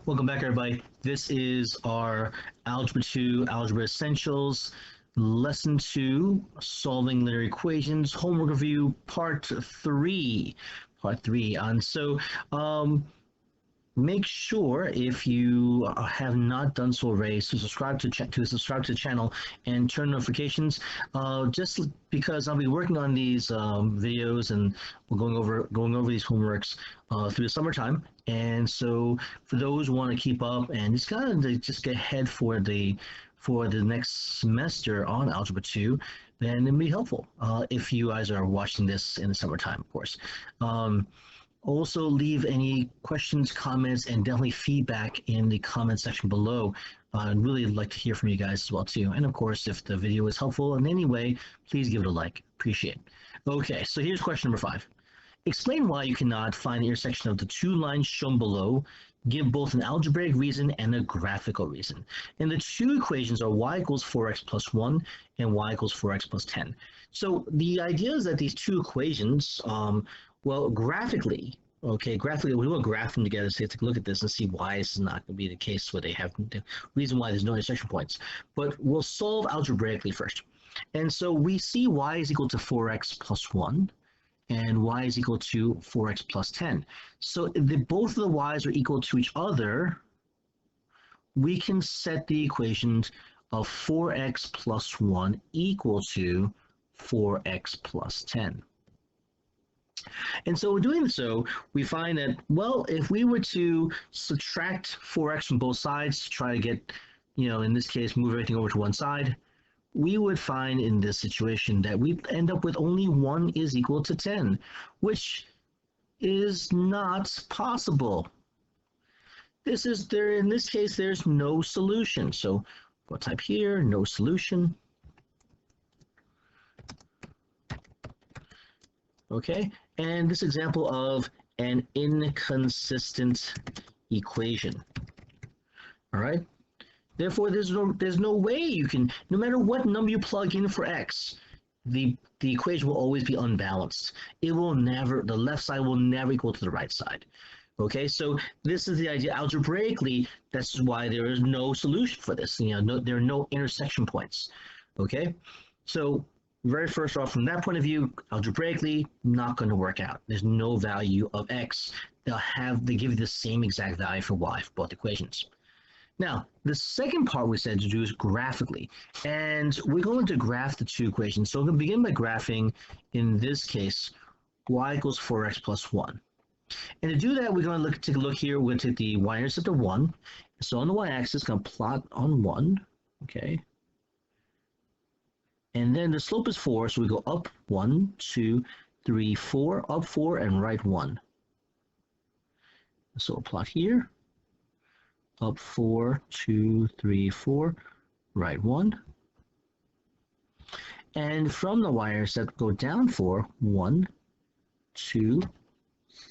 Welcome back, everybody. This is our Algebra 2 Algebra Essentials, Lesson 2, Solving Linear Equations, Homework Review, Part 3. And so, make sure if you have not done so already to subscribe to the channel and turn notifications. Just because I'll be working on these videos and we're going over these homeworks through the summertime, and so for those who want to keep up and just kind of just get ahead for the next semester on Algebra 2, then it'd be helpful if you guys are watching this in the summertime, of course. Also, leave any questions, comments, and definitely feedback in the comment section below. I'd really like to hear from you guys as well too. And of course, if the video is helpful in any way, please give it a like. Appreciate it. Okay, so here's question number 5. Explain why you cannot find the intersection of the two lines shown below. Give both an algebraic reason and a graphical reason. And the two equations are y equals 4x plus 1 and y equals 4x plus 10. So the idea is that these two equations, well, graphically, we will graph them together, so you have to look at this and see why this is not going to be the case where they have the reason why there's no intersection points. But we'll solve algebraically first. And so we see y is equal to 4x plus 1 and y is equal to 4x plus 10. So if both of the y's are equal to each other, we can set the equations of 4x plus 1 equal to 4x plus 10. And so doing so, we find that, well, if we were to subtract 4x from both sides to try to get, in this case, move everything over to one side, we would find in this situation that we end up with only 1 is equal to 10, which is not possible. In this case, there's no solution. So we'll type here, no solution. Okay, and this example of an inconsistent equation. All right. Therefore, there's no way you can, no matter what number you plug in for x, the equation will always be unbalanced. It will never, the left side will never equal to the right side. Okay, so this is the idea algebraically. That's why there is no solution for this. There are no intersection points. Okay, so very first off, from that point of view, algebraically, not going to work out. There's no value of x. They give you the same exact value for y for both equations. Now, the second part we said to do is graphically, and we're going to graph the two equations. So we're going to begin by graphing, in this case, y equals 4x plus 1. And to do that, we're going to take a look here. We're going to take the y-intercept of 1. So on the y-axis, going to plot on 1, okay? And then the slope is 4, so we go up 1, 2, 3, 4, up 4, and right 1. So we'll plot here. Up 4, 2, 3, 4, right 1. And from the y-intercept, go down 4, 1, 2,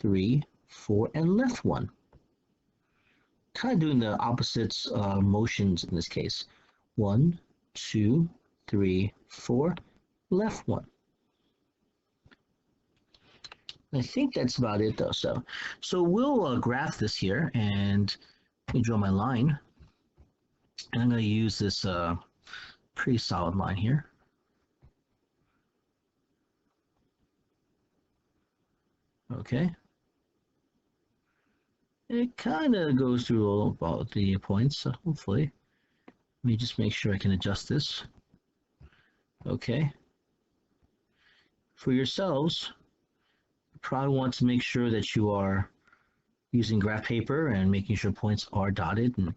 3, 4, and left 1. Kind of doing the opposite motions in this case. 1, 2, 3, 4, left 1. I think that's about it though. So we'll graph this here, and let me draw my line, and I'm going to use this pretty solid line here. Okay. It kind of goes through all about the points, so hopefully. Let me just make sure I can adjust this. Okay. For yourselves, you probably want to make sure that you are using graph paper and making sure points are dotted and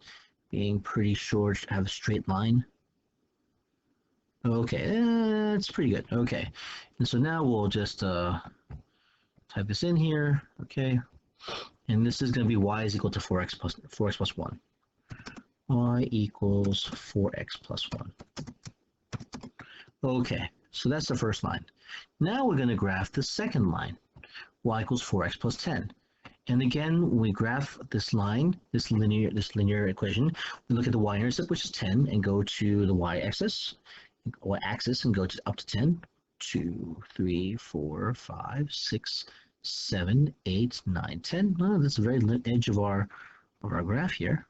being pretty sure to have a straight line. Okay, that's pretty good. Okay, and so now we'll just type this in here. Okay, and this is going to be y is equal to 4x plus 1. Y equals 4x plus 1. Okay, so that's the first line. Now we're going to graph the second line, y equals 4x plus 10. And again, when we graph this line, this linear equation, we look at the y-intercept, which is 10, and go to the y-axis, and go up to 10. 2, 3, 4, 5, 6, 7, 8, 9, 10. Oh, that's the very edge of our of our graph here.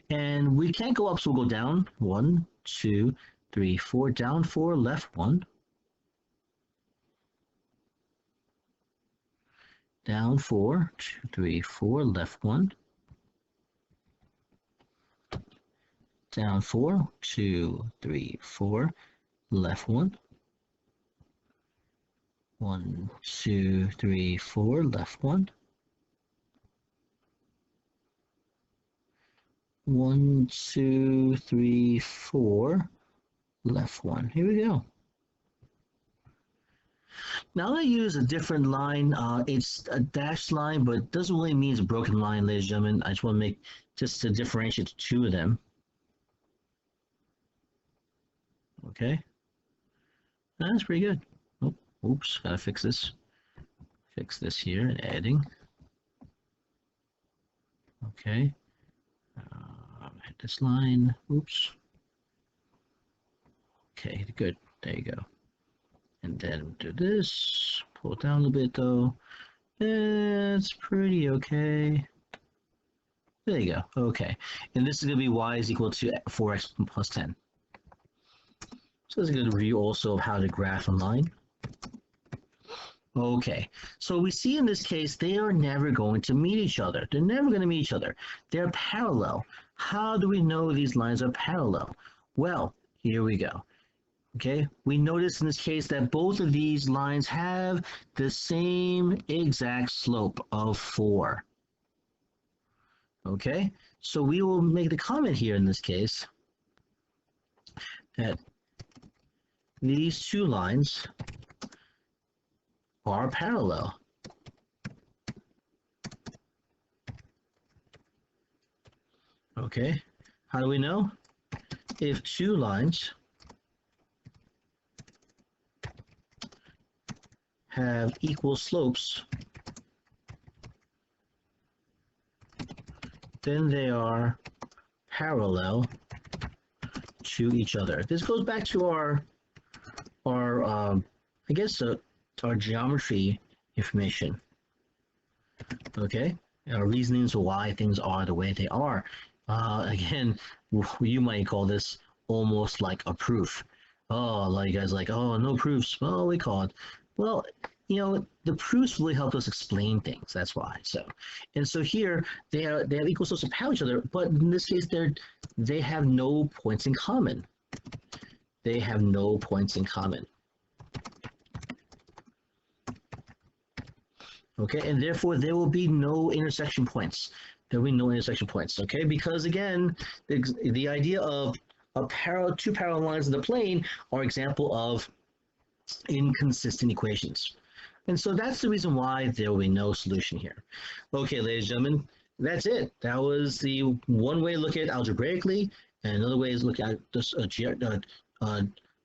And we can't go up, so we'll go down. 1, 2, 3, 4. Down 4, left 1. Down 4, 2, 3, 4, left 1. Down 4, 2, 3, 4, left 1. 1, 2, 3, 4, left 1. 1, 2, 3, 4, left 1. Here we go. Now I'm going to use a different line. It's a dashed line, but it doesn't really mean it's a broken line, ladies and gentlemen. I just want to make, just to differentiate the two of them. Okay. That's pretty good. Oh, oops, gotta fix this. Fix this here and adding. Okay. Hit this line. Oops. Okay, good. There you go. And then do this. Pull it down a little bit though. It's pretty okay. There you go. Okay. And this is going to be y is equal to 4x plus 10. So this is going to review also of how to graph a line. Okay, so we see in this case, they are never going to meet each other. They're never going to meet each other. They're parallel. How do we know these lines are parallel? Well, here we go. Okay, we notice in this case that both of these lines have the same exact slope of 4. Okay, so we will make the comment here in this case that these two lines are parallel. Okay, how do we know? If two lines have equal slopes, then they are parallel to each other. This goes back to our I guess our geometry information. Okay, our reasonings why things are the way they are. Again, you might call this almost like a proof. Oh, a lot of you guys are like, oh, no proofs. Well, we call it. Well, you know, the proofs really help us explain things. That's why. So, and so here they have equal slopes of parallel each other, but in this case they have no points in common. They have no points in common. Okay, and therefore there will be no intersection points. There will be no intersection points. Okay, because again, the idea of two parallel lines in the plane are example of inconsistent equations. And so that's the reason why there will be no solution here. Okay, ladies and gentlemen, that's it. That was the one way to look at algebraically, and another way is look at this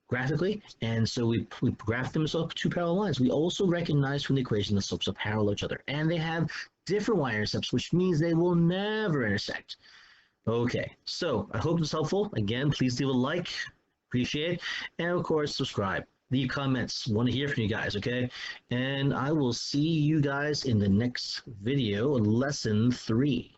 graphically. And so we graph them as two parallel lines. We also recognize from the equation the slopes are parallel to each other, and they have different y-intercepts, which means they will never intersect. Okay, so I hope this is helpful. Again, please leave a like, appreciate it, and of course subscribe. Leave comments, want to hear from you guys, okay? And I will see you guys in the next video, lesson 3.